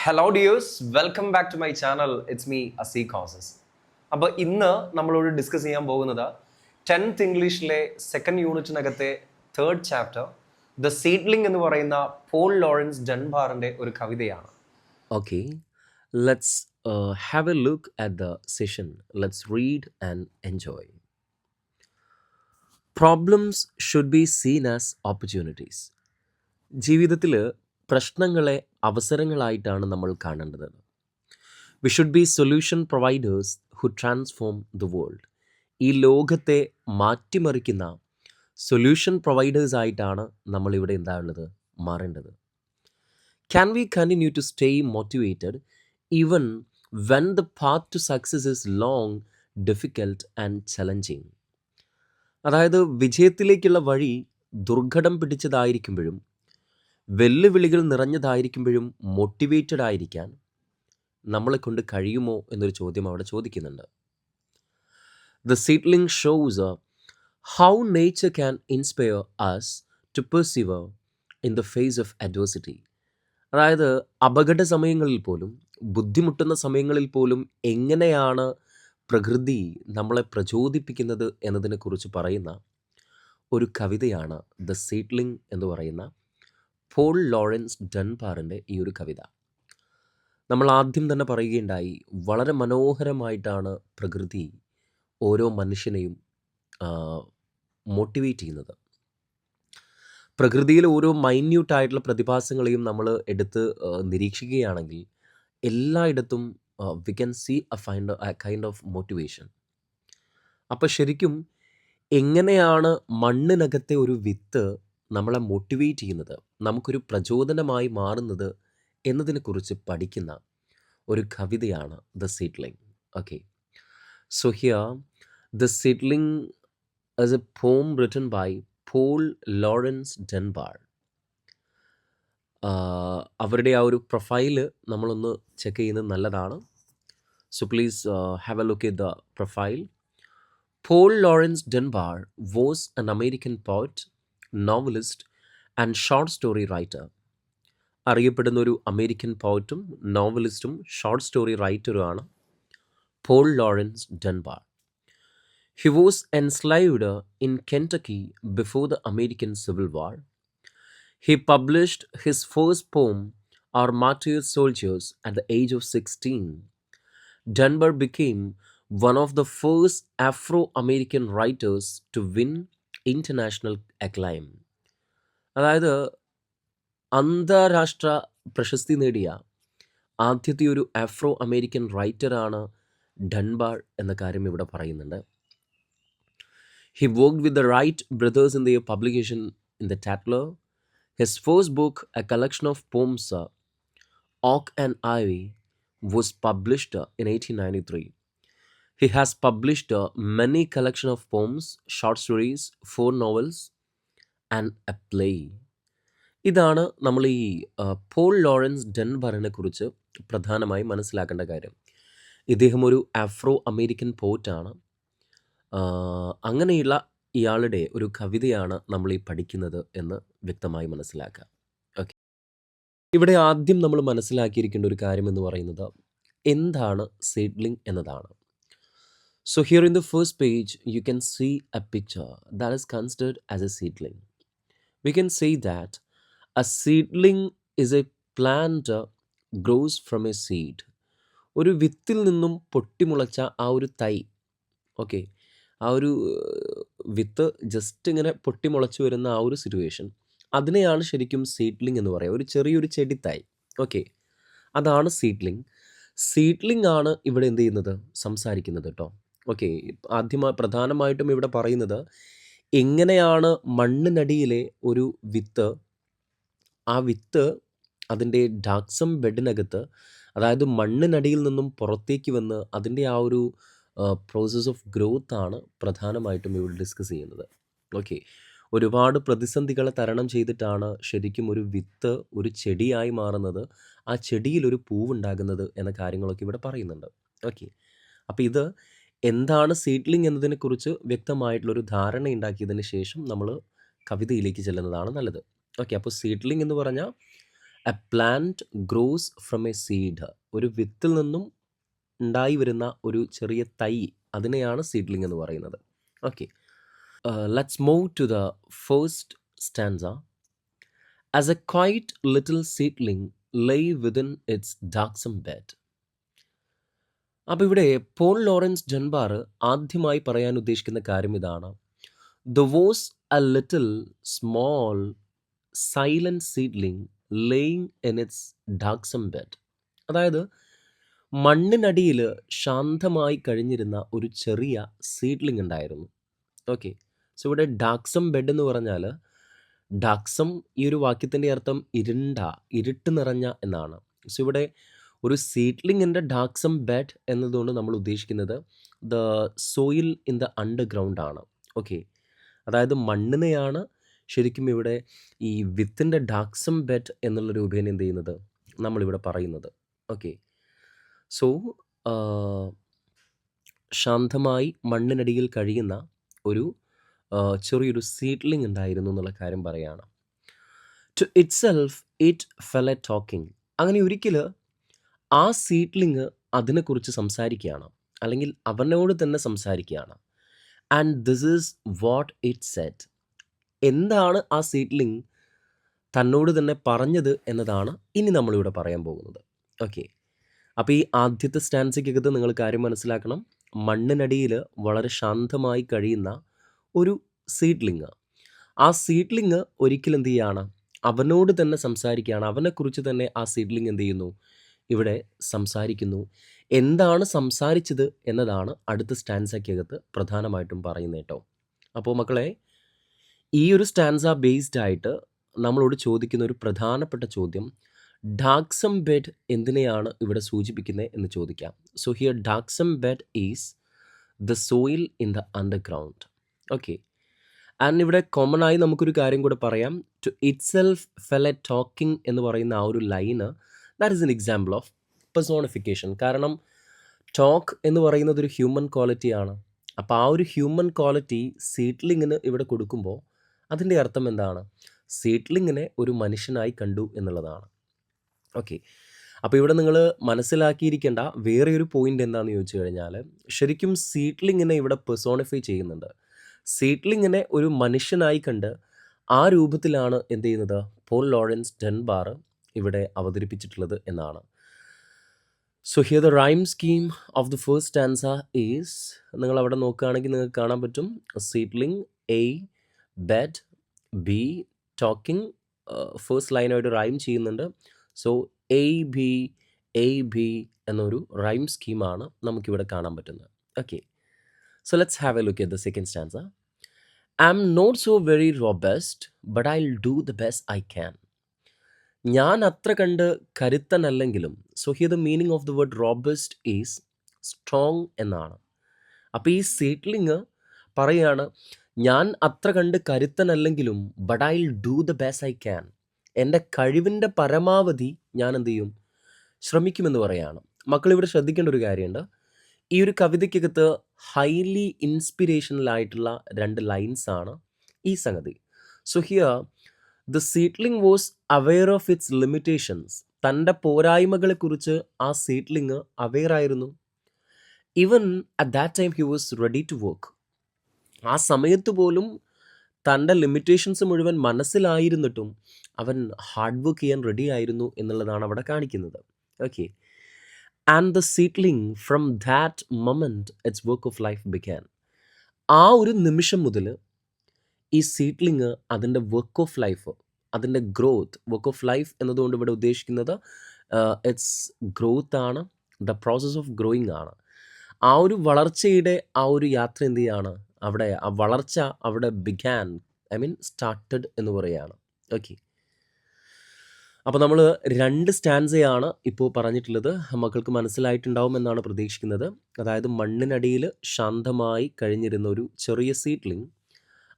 Hello dears, welcome back to my channel. It's me Azee courses. അപ്പോൾ ഇന്ന് നമ്മളോട് discuss ചെയ്യാൻ പോകുന്നത് 10th ഇംഗ്ലീഷിലെ സെക്കൻഡ് യൂണിറ്റിനകത്തെ തേർഡ് ചാപ്റ്റർ ദ സീഡ്ലിംഗ് എന്ന് പറയുന്ന പോൾ ലോറൻസ് ഡൻബാറിൻ്റെ ഒരു കവിതയാണ്. Okay, let's have a look at the session. Let's read and enjoy. Problems should be seen as opportunities. ജീവിതത്തിൽ പ്രശ്നങ്ങളെ അവസരങ്ങളായിട്ടാണ് നമ്മൾ കാണേണ്ടത്. We should be solution providers who transform the world. ഈ ലോകത്തെ മാറ്റിമറിക്കുന്ന സൊല്യൂഷൻ പ്രൊവൈഡേഴ്സ് ആയിട്ടാണ് നമ്മളിവിടെ എന്താണുള്ളത് മാറേണ്ടത്. Can we continue to stay motivated even when the path to success is long, difficult and challenging? അതായത് വിജയത്തിലേക്കുള്ള വഴി ദുർഘടം പിടിച്ചതായിരിക്കുമ്പോഴും വെല്ലുവിളികൾ നിറഞ്ഞതായിരിക്കുമ്പോഴും മോട്ടിവേറ്റഡ് ആയിരിക്കാൻ നമ്മളെ കൊണ്ട് കഴിയുമോ എന്നൊരു ചോദ്യം അവിടെ ചോദിക്കുന്നുണ്ട്. The seedling shows how nature can inspire us to persevere in the face of adversity. അതായത് അപകട സമയങ്ങളിൽ പോലും ബുദ്ധിമുട്ടുന്ന സമയങ്ങളിൽ പോലും എങ്ങനെയാണ് പ്രകൃതി നമ്മളെ പ്രചോദിപ്പിക്കുന്നത് എന്നതിനെക്കുറിച്ച് പറയുന്ന ഒരു കവിതയാണ് ദ സീഡ്ലിംഗ് എന്ന് പറയുന്ന പോൾ ലോറൻസ് ഡൻബാറിൻ്റെ ഈ ഒരു കവിത. നമ്മൾ ആദ്യം തന്നെ പറയുകയുണ്ടായി, വളരെ മനോഹരമായിട്ടാണ് പ്രകൃതി ഓരോ മനുഷ്യനെയും മോട്ടിവേറ്റ് ചെയ്യുന്നത്. പ്രകൃതിയിലെ ഓരോ മൈന്യൂട്ടായിട്ടുള്ള പ്രതിഭാസങ്ങളെയും നമ്മൾ എടുത്ത് നിരീക്ഷിക്കുകയാണെങ്കിൽ എല്ലായിടത്തും we can see a kind of motivation. അപ്പോൾ ശരിക്കും എങ്ങനെയാണ് മണ്ണിനകത്തെ ഒരു വിത്ത് നമ്മളെ മോട്ടിവേറ്റ് ചെയ്യുന്നത്, നമുക്കൊരു പ്രചോദനമായി മാറുന്നത് എന്നതിനെക്കുറിച്ച് പഠിക്കുന്ന ഒരു കവിതയാണ് the seedling. Okay, so here the seedling is a poem written by Paul Laurence Dunbar. അവരുടെ ആ ഒരു പ്രൊഫൈല് നമ്മളൊന്ന് ചെക്ക് ചെയ്യുന്നത് നല്ലതാണ്. So please have a look at the profile. Paul Laurence Dunbar was an American poet, novelist and short story writer. അറിയപ്പെടുന്ന ഒരു American പോയറ്റും നോവലിസ്റ്റും ഷോർട്ട് സ്റ്റോറി റൈറ്ററുമാണ് Paul Laurence Dunbar. He was enslaved in Kentucky before the American Civil War. He published his first poem, Our Martyred Soldiers, at the age of 16. Dunbar became one of the first Afro-American writers to win international acclaim. അതായത് അന്താരാഷ്ട്ര പ്രശസ്തി നേടിയ ആദ്യത്തെ ഒരു Afro American റൈറ്ററാണ് ഡൻബാർ എന്ന കാര്യം ഇവിടെ പറയുന്നുണ്ട്. He worked with the Wright brothers in their publication in the Tatler. His first book, a collection of poems, Oak and Ivy, was published in 1893. He has published many collection of poems, short stories, 4 novels, and a play. ഇതാണ് നമ്മൾ ഈ Paul Lawrence ഡൻബാറിനെ കുറിച്ച് പ്രധാനമായി മനസ്സിലാക്കേണ്ട കാര്യം. ഇദ്ദേഹം ഒരു Afro American പോയറ്റാണ്. അങ്ങനെയുള്ള ഇയാളുടെ ഒരു കവിതയാണ് നമ്മൾ ഈ പഠിക്കുന്നത് എന്ന് വ്യക്തമായി മനസ്സിലാക്കുക. ഓക്കെ, ഇവിടെ ആദ്യം നമ്മൾ മനസ്സിലാക്കിയിരിക്കേണ്ട ഒരു കാര്യം എന്ന് പറയുന്നത് എന്താണ് സീഡ്ലിംഗ് എന്നതാണ്. So here in the first page you can see a picture that is considered as a seedling. We can say that a seedling is a plant grows from a seed. ഒരു വിത്തിൽ നിന്നും പൊട്ടിമുളച്ച ആ ഒരു തൈ, okay, ആ ഒരു with just ഇങ്ങനെ പൊട്ടിമുളച്ച് വരുന്ന ആ ഒരു സിറ്റുവേഷൻ, അതിനെയാണ് ശരിക്കും സീഡ്ലിംഗ് എന്ന് പറയുക. ഒരു ചെറിയൊരു ചെടിത്തായി, ഓക്കെ, അതാണ് സീഡ്ലിംഗ്. സീഡ്ലിംഗ് ആണ് ഇവിടെ എന്ത് ചെയ്യുന്നത്, സംസാരിക്കുന്നത് കേട്ടോ. ഓക്കെ, പ്രധാനമായിട്ടും ഇവിടെ പറയുന്നത് എങ്ങനെയാണ് മണ്ണിനടിയിലെ ഒരു വിത്ത്, ആ വിത്ത് അതിൻ്റെ ഡാക്സം ബെഡിനകത്ത്, അതായത് മണ്ണിനടിയിൽ നിന്നും പുറത്തേക്ക് വന്ന് അതിൻ്റെ ആ ഒരു പ്രോസസ് ഓഫ് ഗ്രോത്ത് ആണ് പ്രധാനമായിട്ടും ഇവിടെ ഡിസ്കസ് ചെയ്യുന്നത്. ഓക്കെ, ഒരുപാട് പ്രതിസന്ധികളെ തരണം ചെയ്തിട്ടാണ് ശരിക്കും ഒരു വിത്ത് ഒരു ചെടിയായി മാറുന്നത്, ആ ചെടിയിൽ ഒരു പൂവുണ്ടാകുന്നത് എന്ന കാര്യങ്ങളൊക്കെ ഇവിടെ പറയുന്നുണ്ട്. ഓക്കെ, അപ്പോൾ ഇത് എന്താണ് സീഡ്ലിംഗ് എന്നതിനെക്കുറിച്ച് വ്യക്തമായിട്ടുള്ളൊരു ധാരണ ഉണ്ടാക്കിയതിന് ശേഷം നമ്മൾ കവിതയിലേക്ക് ചെല്ലുന്നതാണ് നല്ലത്. ഓക്കെ, അപ്പോൾ സീഡ്ലിംഗ് എന്ന് പറഞ്ഞാൽ A plant grows from a seed. ഒരു വിത്തിൽ നിന്നും ഉണ്ടായി വരുന്ന ഒരു ചെറിയ തൈ, അതിനെയാണ് സീഡ്ലിംഗ് എന്ന് പറയുന്നത്. Okay, let's move to the first stanza. As a quiet little seedling lay within its darksome bed. അപ്പോൾ ഇവിടെ പോൾ ലോറൻസ് ഡൻബാർ ആദ്യമായി പറയാൻ ഉദ്ദേശിക്കുന്ന കാര്യം ഇതാണ്. The was a little small silent seedling laying in its darksome bed. അതായത് മണ്ണിനടിയിൽ ശാന്തമായി കഴിഞ്ഞിരുന്ന ഒരു ചെറിയ സീഡ്ലിംഗ് ഉണ്ടായിരുന്നു. ഓക്കെ, സോ ഇവിടെ ഡാക്സം ബെഡ് എന്ന് പറഞ്ഞാൽ, ഡാക്സം ഈ ഒരു വാക്യത്തിൻ്റെ അർത്ഥം ഇരുട്ട് നിറഞ്ഞ എന്നാണ്. സോ ഇവിടെ ഒരു സീഡ്ലിങ്ങിൻ്റെ ഡാക്സം ബെഡ് എന്നതുകൊണ്ട് നമ്മൾ ഉദ്ദേശിക്കുന്നത് the soil in the underground ആണ്. ഓക്കെ, അതായത് മണ്ണിനെയാണ് ശരിക്കും ഇവിടെ ഈ വിത്തിൻ്റെ ഡാക്സം ബെഡ് എന്നുള്ള രൂപേണ എന്ത് ചെയ്യുന്നത്, നമ്മളിവിടെ പറയുന്നത്. ഓക്കെ, സോ ശാന്തമായി മണ്ണിനടിയിൽ കഴിയുന്ന ഒരു ചെറിയൊരു സീഡ്ലിംഗ് ഉണ്ടായിരുന്നു എന്നുള്ള കാര്യം പറയുകയാണ്. To itself it fell a talking. അങ്ങനെ ഒരിക്കൽ ആ സീഡ്ലിംഗ് അതിനെക്കുറിച്ച് സംസാരിക്കുകയാണ്, അല്ലെങ്കിൽ അവനോട് തന്നെ സംസാരിക്കുകയാണ്. And this is what it said. എന്താണ് ആ സീഡ്ലിംഗ് തന്നോട് തന്നെ പറഞ്ഞത് എന്നതാണ് ഇനി നമ്മളിവിടെ പറയാൻ പോകുന്നത്. ഓക്കെ, അപ്പോൾ ഈ ആദ്യത്തെ സ്റ്റാൻസയ്ക്കകത്ത് നിങ്ങൾ കാര്യം മനസ്സിലാക്കണം. മണ്ണിനടിയിൽ വളരെ ശാന്തമായി കഴിയുന്ന ഒരു സീഡ്ലിംഗ്, ആ സീഡ്ലിംഗ് ഒരിക്കലും എന്ത് ചെയ്യുകയാണ്, അവനോട് തന്നെ സംസാരിക്കുകയാണ്. അവനെക്കുറിച്ച് തന്നെ ആ സീഡ്ലിംഗ് എന്ത് ചെയ്യുന്നു, ഇവിടെ സംസാരിക്കുന്നു. എന്താണ് സംസാരിച്ചത് എന്നതാണ് അടുത്ത സ്റ്റാൻസയ്ക്കകത്ത് പ്രധാനമായിട്ടും പറയുന്നത് കേട്ടോ. അപ്പോൾ മക്കളെ, ഈ ഒരു സ്റ്റാൻസ ബേസ്ഡ് ആയിട്ട് നമ്മളോട് ചോദിക്കുന്ന ഒരു പ്രധാനപ്പെട്ട ചോദ്യം, ഡാക്സം ബെഡ് എന്തിനെയാണ് ഇവിടെ സൂചിപ്പിക്കുന്നത് എന്ന് ചോദിക്കാം. So here darksome bed is the soil in the underground. Okay, and ഇവിടെ കോമൺ ആയി നമുക്കൊരു കാര്യം കൂടെ പറയാം. To itself fell a talking എന്ന് പറയുന്ന ആ ഒരു line, that is an example of personification. കാരണം ടോക്ക് എന്ന് പറയുന്നത് ഒരു ഹ്യൂമൻ ക്വാളിറ്റിയാണ്. അപ്പോൾ ആ ഒരു ഹ്യൂമൻ ക്വാളിറ്റി സീഡ്ലിങ്ങിന് ഇവിടെ കൊടുക്കുമ്പോൾ അതിൻ്റെ അർത്ഥം എന്താണ്, സീഡ്ലിങ്ങിനെ ഒരു മനുഷ്യനായി കണ്ടു എന്നുള്ളതാണ്. ഓക്കെ, അപ്പോൾ ഇവിടെ നിങ്ങൾ മനസ്സിലാക്കിയിരിക്കേണ്ട വേറെ ഒരു പോയിന്റ് എന്താണെന്ന് ചോദിച്ചു കഴിഞ്ഞാൽ, ശരിക്കും സീഡ്ലിങ്ങിനെ ഇവിടെ പെർസോണിഫൈ ചെയ്യുന്നുണ്ട്. സീഡ്ലിങ്ങിനെ ഒരു മനുഷ്യനായി കണ്ട് ആ രൂപത്തിലാണ് എന്ത് ചെയ്യുന്നത്, പോൾ ലോറൻസ് ഡൻബാർ ഇവിടെ അവതരിപ്പിച്ചിട്ടുള്ളത് എന്നാണ്. So here the rhyme scheme of the first stanza is, നിങ്ങൾ അവിടെ നോക്കുകയാണെങ്കിൽ നിങ്ങൾക്ക് കാണാൻ പറ്റും, seedling, A, bed, B, talking. First ലൈനായിട്ട് റൈം ചെയ്യുന്നുണ്ട്. സോ എ ബി എന്നൊരു റൈം സ്കീമാണ് നമുക്കിവിടെ കാണാൻ പറ്റുന്നത്. Okay, so let's have a look at the second stanza. I am not so very robust but I will do the best I can. ഞാൻ അത്ര കണ്ട് കരുത്തനല്ലെങ്കിലും, so here the meaning of the word robust is strong എന്നാണ്. അപ്പോൾ ഈ seedling പറയാണ്, ഞാൻ അത്ര കണ്ട് കരുത്തനല്ലെങ്കിലും but I will do the best I can, എൻ്റെ കഴിവിൻ്റെ പരമാവധി ഞാൻ എന്ത് ചെയ്യും, ശ്രമിക്കുമെന്ന് പറയാണ്. മക്കൾ ഇവിടെ ശ്രദ്ധിക്കേണ്ട ഒരു കാര്യമുണ്ട്. ഈ ഒരു കവിതയ്ക്കകത്ത് ഹൈലി ഇൻസ്പിരേഷണൽ ആയിട്ടുള്ള 2 ലൈൻസ് ആണ് ഈ സംഗതി. So here the seedling was aware of its limitations. തൻ്റെ പോരായ്മകളെക്കുറിച്ച് ആ സീഡ്ലിംഗ് അവെയർ ആയിരുന്നു. Even at that time he was ready to work. ആ സമയത്ത് പോലും തൻ്റെ ലിമിറ്റേഷൻസ് മുഴുവൻ മനസ്സിലായിരുന്നിട്ടും അവൻ ഹാർഡ് വർക്ക് ചെയ്യാൻ റെഡി ആയിരുന്നു എന്നുള്ളതാണ് അവിടെ കാണിക്കുന്നത്. Okay, and the seedling from that moment it's work of life began. ആ ഒരു നിമിഷം മുതൽ ഈ സീഡ്ലിംഗ് അതിൻ്റെ വർക്ക് ഓഫ് ലൈഫ്, അതിൻ്റെ ഗ്രോത്ത്, വർക്ക് ഓഫ് ലൈഫ് എന്നതുകൊണ്ട് ഇവിടെ ഉദ്ദേശിക്കുന്നത് ഇറ്റ്സ് ഗ്രോത്ത് ആണ്, ദ പ്രോസസ് ഓഫ് ഗ്രോയിങ് ആണ്. ആ ഒരു വളർച്ചയുടെ ആ ഒരു യാത്ര എന്ത് ചെയ്യാണ്, അവിടെ ആ വളർച്ച അവിടെ ബിഗാൻ, ഐ മീൻ സ്റ്റാർട്ടഡ് എന്ന് പറയുകയാണ്. ഓക്കെ, അപ്പോൾ നമ്മൾ 2 സ്റ്റാൻസയാണ് ഇപ്പോൾ പറഞ്ഞിട്ടുള്ളത്. മക്കൾക്ക് മനസ്സിലായിട്ടുണ്ടാവും എന്നാണ് പ്രതീക്ഷിക്കുന്നത്. അതായത് മണ്ണിനടിയിൽ ശാന്തമായി കഴിഞ്ഞിരുന്ന ഒരു ചെറിയ സീഡ്ലിംഗ്,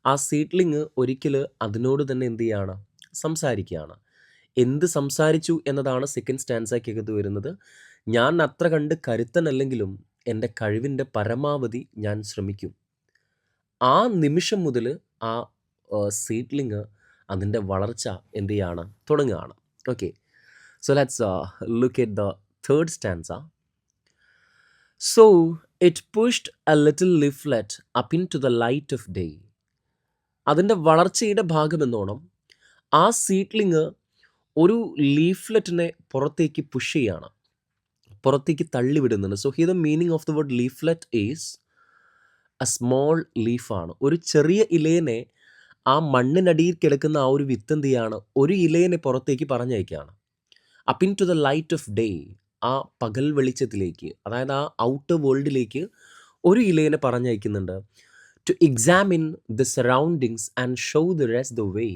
ആ സീഡ്ലിംഗ് ഒരിക്കൽ അതിനോട് തന്നെ എന്ത് ചെയ്യാണ്, സംസാരിക്കുകയാണ്. എന്ത് സംസാരിച്ചു എന്നതാണ് സെക്കൻഡ് സ്റ്റാൻസയ്ക്കകത്ത് വരുന്നത്. ഞാൻ അത്ര കണ്ട് കരുത്തനല്ലെങ്കിലും എൻ്റെ കഴിവിൻ്റെ പരമാവധി ഞാൻ ശ്രമിക്കും. ആ നിമിഷം മുതൽ ആ സീഡ്ലിംഗ് അതിൻ്റെ വളർച്ച എന്ത് ചെയ്യാണ്, തുടങ്ങുകയാണ്. Okay, So let's look at the third stanza. So it pushed a little leaflet up into the light of day. അതിൻ്റെ വളർച്ചയുടെ ഭാഗമെന്നോണം ആ സീഡ്ലിങ് ഒരു ലീഫ്ലെറ്റിനെ പുറത്തേക്ക് പുഷ് ചെയ്യാണ്, പുറത്തേക്ക് തള്ളിവിടുന്നുണ്ട്. So here the meaning of the word leaflet is a small ലീഫാണ്. ഒരു ചെറിയ ഇലയെ ആ മണ്ണിനടിയിൽ കിടക്കുന്ന ആ ഒരു വിത്ത് എന്ത് ചെയ്യാണ്, ഒരു ഇലയെ പുറത്തേക്ക് പറഞ്ഞയക്കുകയാണ്. Up into the light of day, ആ പകൽ വെളിച്ചത്തിലേക്ക്, അതായത് ആ ഔട്ടർ വേൾഡിലേക്ക് ഒരു ഇലയെ പറഞ്ഞയക്കുന്നുണ്ട്. To examine the surroundings and show the rest the way.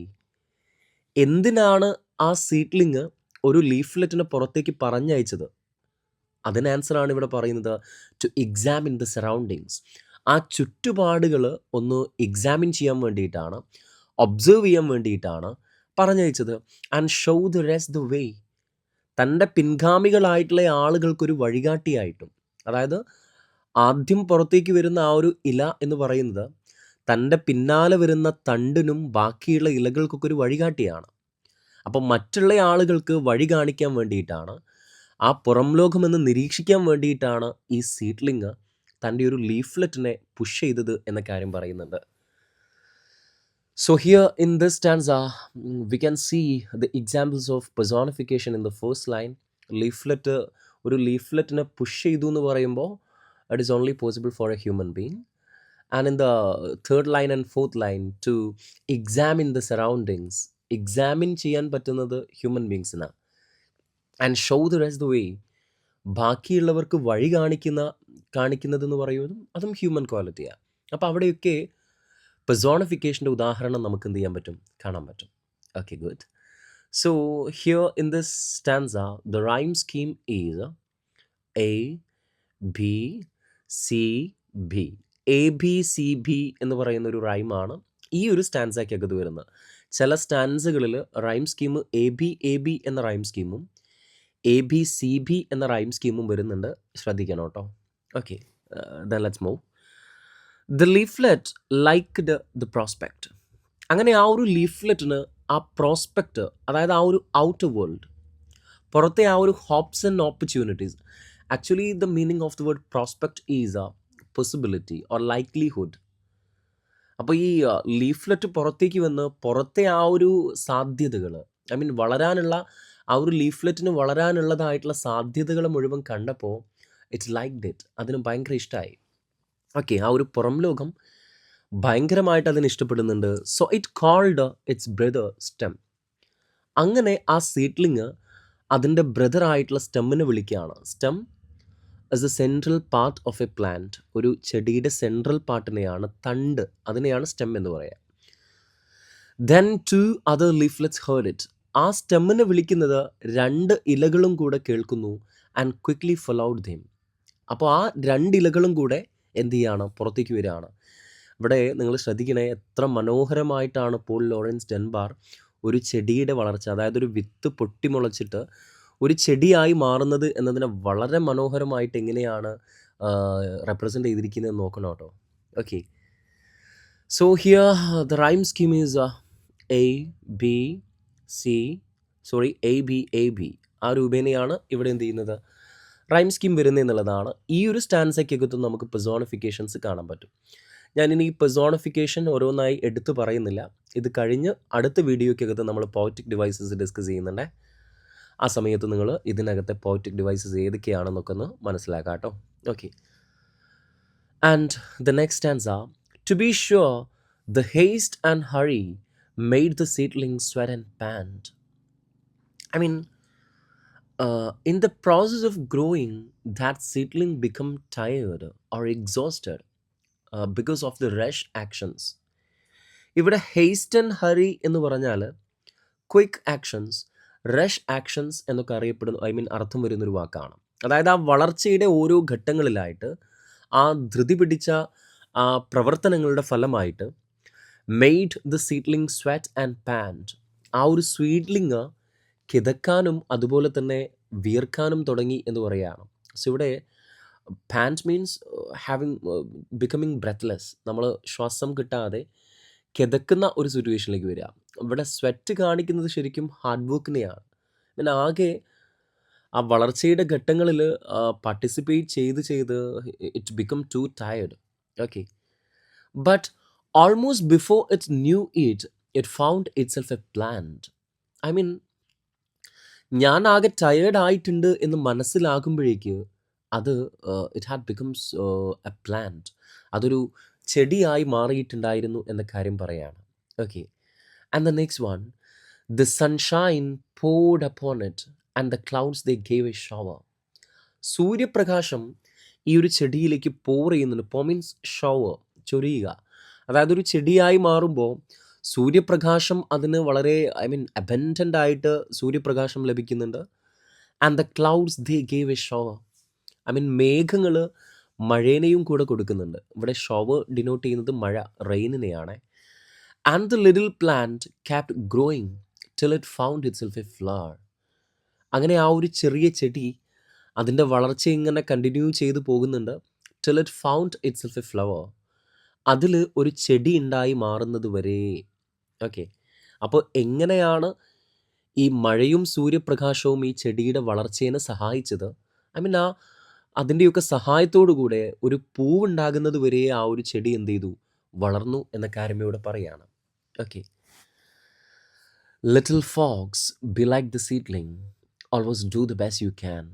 എന്തിനാണ് ആ സീഡ്ലിങ് ഒരു ലീഫ്ലെറ്റിനെ പുറത്തേക്ക് പറഞ്ഞയച്ചത്? അതിന് ആൻസറാണ് ഇവിടെ പറയുന്നത്. To examine the surroundings. ആ ചുറ്റുപാടുകൾ ഒന്ന് എക്സാമിൻ ചെയ്യാൻ വേണ്ടിയിട്ടാണ്, ഒബ്സേർവ് ചെയ്യാൻ വേണ്ടിയിട്ടാണ് പറഞ്ഞയച്ചത്. And show the rest the way. തൻ്റെ പിൻഗാമികളായിട്ടുള്ള ആളുകൾക്കൊരു വഴികാട്ടിയായിട്ടും, അതായത് ആദ്യം പുറത്തേക്ക് വരുന്ന ആ ഒരു ഇല എന്ന് പറയുന്നത് തൻ്റെ പിന്നാലെ വരുന്ന തണ്ടിനും ബാക്കിയുള്ള ഇലകൾക്കൊക്കെ ഒരു വഴികാട്ടിയാണ്. അപ്പം മറ്റുള്ള ആളുകൾക്ക് വഴി കാണിക്കാൻ വേണ്ടിയിട്ടാണ്, ആ പുറം ലോകമെന്ന് നിരീക്ഷിക്കാൻ വേണ്ടിയിട്ടാണ് ഈ സീഡ്ലിങ് തൻ്റെ ഒരു ലീഫ്ലെറ്റിനെ പുഷ് ചെയ്തത് എന്ന കാര്യം പറയുന്നുണ്ട്. So here in this stanza, we can see the examples of personification in the first line. Leaflet, ഒരു ലീഫ്ലെറ്റിനെ പുഷ് ചെയ്തു എന്ന് പറയുമ്പോൾ it is only possible for a human being. And in the third line and fourth line, to examine the surroundings. Examine ചെയ്യാൻ പറ്റുന്നത് human ബീങ്സിനാണ്. And show the rest the way. ബാക്കിയുള്ളവർക്ക് വഴി കാണിക്കുന്നതെന്ന് പറയുന്നതും അതും ഹ്യൂമൻ ക്വാളിറ്റിയാണ്. അപ്പോൾ അവിടെയൊക്കെ പെർസോണിഫിക്കേഷൻ്റെ ഉദാഹരണം നമുക്ക് എന്ത് ചെയ്യാൻ പറ്റും, കാണാൻ പറ്റും. Okay, good. So here in this stanza the rhyme scheme is A B C B. A B C B എന്ന് പറയുന്ന ഒരു റൈമാണ് ഈ ഒരു സ്റ്റാൻസയ്ക്കകത്ത് വരുന്നത്. ചില സ്റ്റാൻസുകളിൽ റൈം സ്കീം എ ബി എന്ന റൈം സ്കീമും എ ബി സി ബി എന്ന റൈം സ്കീമും വരുന്നുണ്ട്. ശ്രദ്ധിക്കണം കേട്ടോ. Okay, then let's move. The leaflet liked the prospect. അങ്ങനെ ആ ഒരു ലീഫ്ലെറ്റിന് ആ പ്രോസ്പെക്റ്റ്, അതായത് ആ ഒരു ഔട്ടർ വേൾഡ്, പുറത്തെ ആ ഒരു hops and opportunities. Actually the meaning of the word prospect is A possibility or likelihood. അപ്പോൾ ഈ ലീഫ്ലെറ്റ് പുറത്തേക്ക് വന്ന് പുറത്തെ ആ ഒരു സാധ്യതകൾ, ഐ മീൻ വളരാനുള്ള ആ ഒരു ലീഫ്ലെറ്റിന് വളരാനുള്ളതായിട്ടുള്ള സാധ്യതകൾ മുഴുവൻ കണ്ടപ്പോൾ ഇറ്റ്സ് ലൈക്ഡ് ഇറ്റ്. അതിന് ഭയങ്കര ഇഷ്ടമായി. ഓക്കെ, ആ ഒരു പുറം ലോകം ഭയങ്കരമായിട്ട് അതിന് ഇഷ്ടപ്പെടുന്നുണ്ട്. So it called its brother stem. അങ്ങനെ ആ സീഡ്ലിങ് അതിൻ്റെ ബ്രദറായിട്ടുള്ള സ്റ്റെമ്മിനെ വിളിക്കുകയാണ്. Stem as a central part of a plant. ഒരു ചെടിയുടെ സെൻട്രൽ പാർട്ടിനെയാണ് തണ്ട്, അതിനെയാണ് സ്റ്റെം എന്ന് പറയുക. Then 2 other leaflets heard it. ആ സ്റ്റെമ്മിനെ വിളിക്കുന്നത് 2 ഇലകളും കൂടെ കേൾക്കുന്നു. And quickly followed them. അപ്പോൾ ആ 2 ഇലകളും കൂടെ എന്ത് ചെയ്യാണ്, പുറത്തേക്ക് വരികയാണ്. ഇവിടെ നിങ്ങൾ ശ്രദ്ധിക്കണേ, എത്ര മനോഹരമായിട്ടാണ് പോൾ ലോറൻസ് ഡെൻബാർ ഒരു ചെടിയുടെ വളർച്ച, അതായത് ഒരു വിത്ത് പൊട്ടിമുളച്ചിട്ട് ഒരു ചെടിയായി മാറുന്നത് എന്നതിനെ വളരെ മനോഹരമായിട്ട് എങ്ങനെയാണ് റെപ്രസെൻ്റ് ചെയ്തിരിക്കുന്നത് നോക്കണം കേട്ടോ. Okay, so here the rhyme scheme is A B ആ രൂപേണയാണ് ഇവിടെ എന്ത് ചെയ്യുന്നത്, റൈം സ്കീം വരുന്നത് എന്നുള്ളതാണ്. ഈ ഒരു സ്റ്റാൻസയ്ക്കകത്തും നമുക്ക് പെർസോണിഫിക്കേഷൻസ് കാണാൻ പറ്റും. ഞാനിനി ഈ പെർസോണിഫിക്കേഷൻ ഓരോന്നായി എടുത്തു പറയുന്നില്ല. ഇത് കഴിഞ്ഞ് അടുത്ത വീഡിയോയ്ക്കകത്ത് നമ്മൾ പോയറ്റിക് ഡിവൈസസ് ഡിസ്കസ് ചെയ്യുന്നുണ്ട്. ആ സമയത്ത് നിങ്ങൾ ഇതിനകത്തെ പോയറ്റിക് ഡിവൈസസ് ഏതൊക്കെയാണെന്നൊക്കെ ഒന്ന് മനസ്സിലാക്കാം കേട്ടോ. Okay, and the next stanza, to be sure the haste and hurry made the seedling sweat and pant. I mean in the process of growing, that seedling become tired or exhausted because of the rush actions. ഇവിടെ heist and hurry എന്ന് പറഞ്ഞാൽ quick actions, rush actions എന്നൊക്കെ അറിയപ്പെടുന്നു, I mean അർത്ഥം വരുന്നൊരു വാക്കാണ്. അതായത് ആ വളർച്ചയുടെ ഓരോ ഘട്ടങ്ങളിലായിട്ട് ആ ധൃതി പിടിച്ച ആ പ്രവർത്തനങ്ങളുടെ ഫലമായിട്ട് made the seedling sweat and pant. ആ ഒരു സ്വീഡ്ലിങ് കിതക്കാനും അതുപോലെ തന്നെ വിയർക്കാനും തുടങ്ങി എന്ന് പറയുകയാണ്. സോ ഇവിടെ പാൻറ്റ് മീൻസ് ബിക്കമിങ് ബ്രെത്ത്ലെസ്, നമ്മൾ ശ്വാസം കിട്ടാതെ കിതക്കുന്ന ഒരു സിറ്റുവേഷനിലേക്ക് വരിക. ഇവിടെ സ്വെറ്റ് കാണിക്കുന്നത് ശരിക്കും ഹാർഡ് വർക്കിനെയാണ്. പിന്നെ ആകെ ആ വളർച്ചയുടെ ഘട്ടങ്ങളിൽ പാർട്ടിസിപ്പേറ്റ് ചെയ്ത് it become too tired. Okay. But almost before it knew it found itself a plant. I mean, ഞാൻ ആകെ ടയേർഡ് ആയിട്ടുണ്ട് എന്ന് മനസ്സിലാകുമ്പോഴേക്ക് അത് it had becomes a plant. അതൊരു ചെടിയായി മാറിയിട്ടുണ്ടായിരുന്നു എന്ന കാര്യം പറയാണ്. Okay. And the next one, the sunshine poured upon it and the clouds they gave a shower. സൂര്യപ്രകാശം ഈ ഒരു ചെടിയിലേക്ക് പോർ ചെയ്യുന്നുണ്ട്. പോ മീൻസ് ഷവർ, ചൊരിയുക. അതായത് ഒരു ചെടിയായി മാറുമ്പോൾ സൂര്യപ്രകാശം അതിന് വളരെ അബൻഡൻ്റ് ആയിട്ട് സൂര്യപ്രകാശം ലഭിക്കുന്നുണ്ട്. And the clouds they gave a shower. മേഘങ്ങൾ മഴേനെയും കൂടെ കൊടുക്കുന്നുണ്ട്. ഇവിടെ ഷവർ ഡിനോട്ട് ചെയ്യുന്നത് മഴ, റെയിനിനെയാണ്. And the little plant kept growing till it found itself a flower. അങ്ങനെ ആ ഒരു ചെറിയ ചെടി അതിൻ്റെ വളർച്ച ഇങ്ങനെ കണ്ടിന്യൂ ചെയ്ത് പോകുന്നുണ്ട്. Till it found itself a flower. അതിൽ ഒരു ചെടി ഉണ്ടായി മാറുന്നത് വരെ. ഓക്കെ. അപ്പോൾ എങ്ങനെയാണ് ഈ മഴയും സൂര്യപ്രകാശവും ഈ ചെടിയുടെ വളർച്ചയെ സഹായിച്ചത്? അതിൻ്റെയൊക്കെ സഹായത്തോടു കൂടെ ഒരു പൂവുണ്ടാകുന്നത് വരെ ആ ഒരു ചെടി എന്ത് ചെയ്തു? വളർന്നു എന്ന കാര്യം ഇവിടെ പറയാണ്. Okay. Little folks be like the seedling, always do the best you can.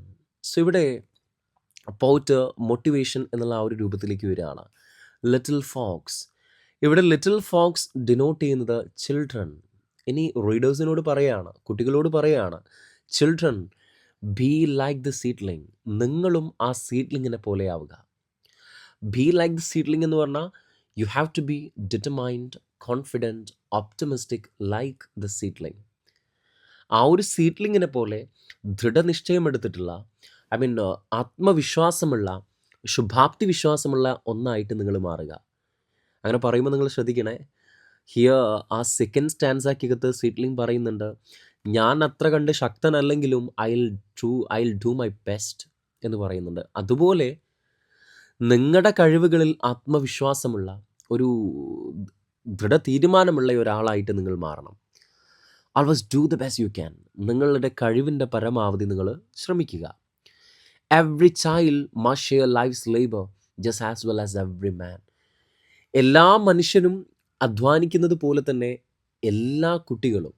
So ഇവിടെ പോയിട്ട് മോട്ടിവേഷൻ എന്നുള്ള ആ ഒരു രൂപത്തിലേക്ക് വരികയാണ്. Little folks. ഇവിടെ ലിറ്റിൽ ഫോക്സ് ഡിനോട്ട് ചെയ്യുന്നത് ചിൽഡ്രൻ. ഇനി റീഡേഴ്സിനോട് പറയാണ്, കുട്ടികളോട് പറയാണ്, children be like the seedling. നിങ്ങളും ആ സീഡ്ലിങ്ങിനെ പോലെ ആവുക. ബി ലൈക്ക് ദ സീഡ്ലിംഗ് എന്ന് പറഞ്ഞാൽ you have to be determined, confident, optimistic like the seedling. ആ ഒരു സീഡ്ലിങ്ങിനെ പോലെ ദൃഢനിശ്ചയമെടുത്തിട്ടുള്ള ആത്മവിശ്വാസമുള്ള, ശുഭാപ്തി വിശ്വാസമുള്ള ഒന്നായിട്ട് നിങ്ങൾ മാറുക. അങ്ങനെ പറയുമ്പോൾ നിങ്ങൾ ശ്രദ്ധിക്കണേ. ഹിയർ ആ സെക്കൻഡ് സ്റ്റാൻസാക്കകത്ത് സീഡ്ലിംഗ് പറയുന്നുണ്ട്, ഞാൻ അത്ര കണ്ട് ശക്തനല്ലെങ്കിലും I will do my best എന്ന് പറയുന്നുണ്ട്. അതുപോലെ നിങ്ങളുടെ കഴിവുകളിൽ ആത്മവിശ്വാസമുള്ള ഒരു ദൃഢ തീരുമാനമുള്ള ഒരാളായിട്ട് നിങ്ങൾ മാറണം. Always do the best you can. നിങ്ങളുടെ കഴിവിൻ്റെ പരമാവധി നിങ്ങൾ ശ്രമിക്കുക. Every child must share life's labour just as well as every man. എല്ലാ മനുഷ്യനും അധ്വാനിക്കുന്നത് പോലെ തന്നെ എല്ലാ കുട്ടികളും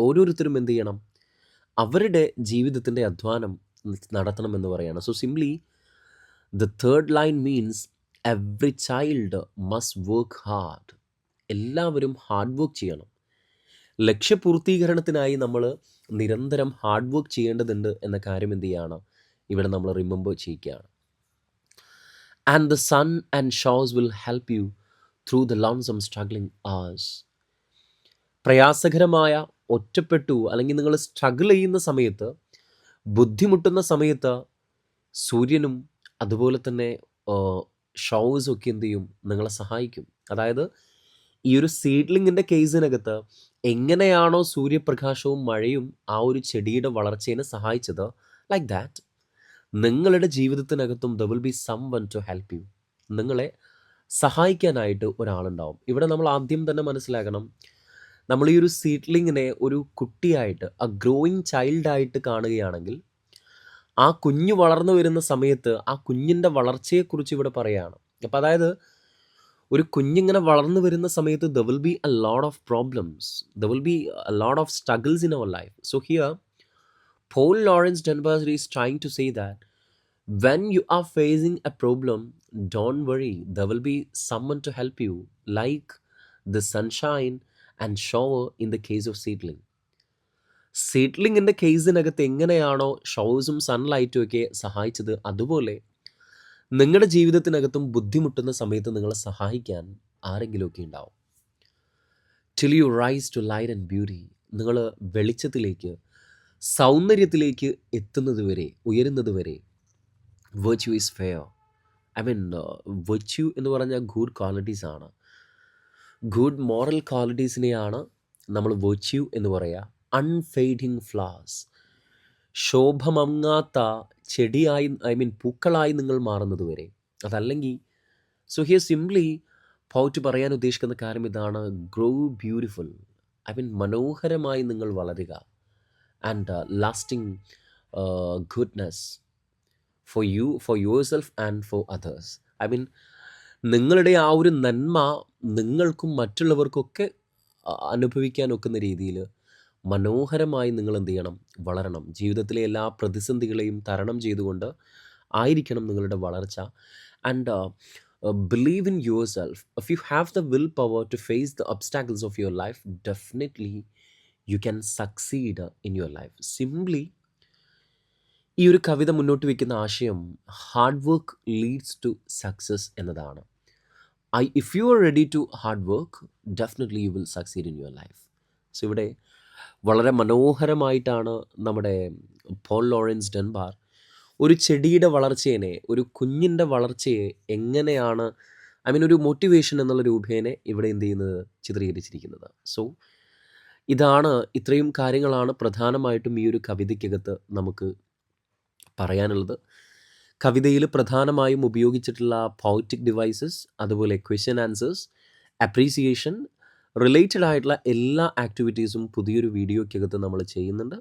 ഓരോരുത്തരും എന്ത് ചെയ്യണം? അവരുടെ ജീവിതത്തിൻ്റെ അധ്വാനം നടത്തണമെന്ന് പറയുകയാണ്. So simply the third line means every child must work hard. എല്ലാവരും ഹാർഡ് വർക്ക് ചെയ്യണം. ലക്ഷ്യപൂർത്തീകരണത്തിനായി നമ്മൾ നിരന്തരം ഹാർഡ് വർക്ക് ചെയ്യേണ്ടതുണ്ട് എന്ന കാര്യം എന്ത് ചെയ്യുകയാണ്? ഇവിടെ നമ്മൾ റിമെമ്പർ ചെയ്യുകയാണ്. ആൻഡ് ദ സൺ ആൻഡ് ഷോസ് will help you through the lonesome struggling hours. പ്രയാസകരമായ, ഒറ്റപ്പെട്ടു അല്ലെങ്കിൽ നിങ്ങൾ സ്ട്രഗിൾ ചെയ്യുന്ന സമയത്ത്, ബുദ്ധിമുട്ടുന്ന സമയത്ത് സൂര്യനും അതുപോലെ തന്നെ ഷോസും ഒക്കെ എന്ത് ചെയ്യും? നിങ്ങളെ സഹായിക്കും. അതായത് ഈ ഒരു സീഡ്ലിങ്ങിൻ്റെ കേസിനകത്ത് എങ്ങനെയാണോ സൂര്യപ്രകാശവും മഴയും ആ ഒരു ചെടിയുടെ വളർച്ചയെ സഹായിച്ചത്, ലൈക്ക് ദാറ്റ് നിങ്ങളുടെ ജീവിതത്തിനകത്തും the will be someone to help you. നിങ്ങളെ സഹായിക്കാനായിട്ട് ഒരാളുണ്ടാവും. ഇവിടെ നമ്മൾ ആദ്യം തന്നെ മനസ്സിലാക്കണം, നമ്മൾ ഈ ഒരു സീഡ്ലിങ്ങിനെ ഒരു കുട്ടിയായിട്ട്, ആ ഗ്രോയിങ് ചൈൽഡായിട്ട് കാണുകയാണെങ്കിൽ ആ കുഞ്ഞ് വളർന്നു വരുന്ന സമയത്ത് ആ കുഞ്ഞിൻ്റെ വളർച്ചയെക്കുറിച്ച് ഇവിടെ പറയുകയാണ്. അപ്പോൾ അതായത് ഒരു കുഞ്ഞിങ്ങനെ വളർന്നു വരുന്ന സമയത്ത് there will be a lot of problems, there will be a lot of struggles in our life. So here Paul Lawrence Dunbar is trying to say that when you are facing a problem, don't worry, there will be someone to help you, like the sunshine and shower in the case of seedling. സീഡ്ലിങ്ങിൻ്റെ കേസിനകത്ത് എങ്ങനെയാണോ ഷോസും സൺലൈറ്റും ഒക്കെ സഹായിച്ചത്, അതുപോലെ നിങ്ങളുടെ ജീവിതത്തിനകത്തും ബുദ്ധിമുട്ടുന്ന സമയത്ത് നിങ്ങളെ സഹായിക്കാൻ ആരെങ്കിലുമൊക്കെ ഉണ്ടാവും. Till you rise to light and beauty. നിങ്ങൾ വെളിച്ചത്തിലേക്ക്, സൗന്ദര്യത്തിലേക്ക് എത്തുന്നത് വരെ, ഉയരുന്നത് വരെ. Virtue is fair. വെർച്യു എന്ന് പറഞ്ഞാൽ ഗുഡ് ക്വാളിറ്റീസ് ആണ്. ഗുഡ് മോറൽ ക്വാളിറ്റീസിനെയാണ് നമ്മൾ വെർച്യു എന്ന് പറയുക. അൺഫെയ്ഡിങ് ഫ്ലവേഴ്സ്, ശോഭമങ്ങാത്ത ചെടിയായി, പൂക്കളായി നിങ്ങൾ മാറുന്നത് വരെ. അതല്ലെങ്കിൽ സോ ഹിയർ സിംപ്ലി പൗട്ട് പറയാൻ ഉദ്ദേശിക്കുന്ന കാര്യം ഇതാണ്: ഗ്രോ ബ്യൂട്ടിഫുൾ. മനോഹരമായി നിങ്ങൾ വളരുക. And lasting goodness for yourself and for others. I mean, നിങ്ങളുടെ ആ ഒരു നന്മ നിങ്ങൾക്കും മറ്റുള്ളവർക്കൊക്കെ അനുഭവിക്കാൻ ഒക്കുന്ന രീതിയിൽ മനോഹരമായി നിങ്ങൾ എന്ത് ചെയ്യണം? വളരണം. ജീവിതത്തിലെ എല്ലാ പ്രതിസന്ധികളെയും തരണം ചെയ്തുകൊണ്ട് ആയിരിക്കണം നിങ്ങളുടെ വളർച്ച. And believe in yourself. If you have the willpower to face the obstacles of your life, definitely you can succeed in your life. Simply ഈ ഒരു കവിത മുന്നോട്ട് വയ്ക്കുന്ന ആശയം hard work leads to success എന്നതാണ്. If you are ready to hard work, definitely you will succeed in your life. So ഇവിടെ വളരെ മനോഹരമായിട്ടാണ് നമ്മുടെ പോൾ ലോറൻസ് ഡൻബാർ ഒരു ചെടിയുടെ വളർച്ചയെ, ഒരു കുഞ്ഞിൻ്റെ വളർച്ചയെ എങ്ങനെയാണ് ഒരു മോട്ടിവേഷൻ എന്നുള്ള രൂപേണ ഇവിടെ എന്ത് ചെയ്യുന്നത്, ചിത്രീകരിച്ചിരിക്കുന്നത്. സോ ഇത്രയും കാര്യങ്ങളാണ് പ്രധാനമായിട്ടും ഈ ഒരു കവിതയ്ക്കകത്ത് നമുക്ക് പറയാനുള്ളത്. കവിതയിൽ പ്രധാനമായും ഉപയോഗിച്ചിട്ടുള്ള പോയറ്റിക് ഡിവൈസസ്, അതുപോലെ ക്വസ്റ്റ്യൻ ആൻസേഴ്സ്, അപ്രീസിയേഷൻ, റിലേറ്റഡ് ആയിട്ടുള്ള എല്ലാ ആക്ടിവിറ്റീസും പുതിയൊരു വീഡിയോയ്ക്കകത്ത് നമ്മൾ ചെയ്യുന്നുണ്ട്.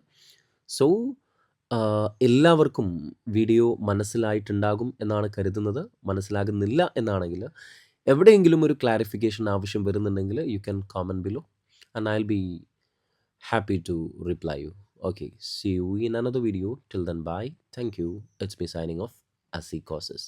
സോ എല്ലാവർക്കും വീഡിയോ മനസ്സിലായിട്ടുണ്ടാകും എന്നാണ് കരുതുന്നത്. മനസ്സിലാകുന്നില്ല എന്നാണെങ്കിൽ എവിടെയെങ്കിലും ഒരു ക്ലാരിഫിക്കേഷൻ ആവശ്യം വരുന്നുണ്ടെങ്കിൽ you can comment below and I will be happy to reply you. Okay, see you in another video. Till then, bye. Thank you. It's me signing off. Asi Courses.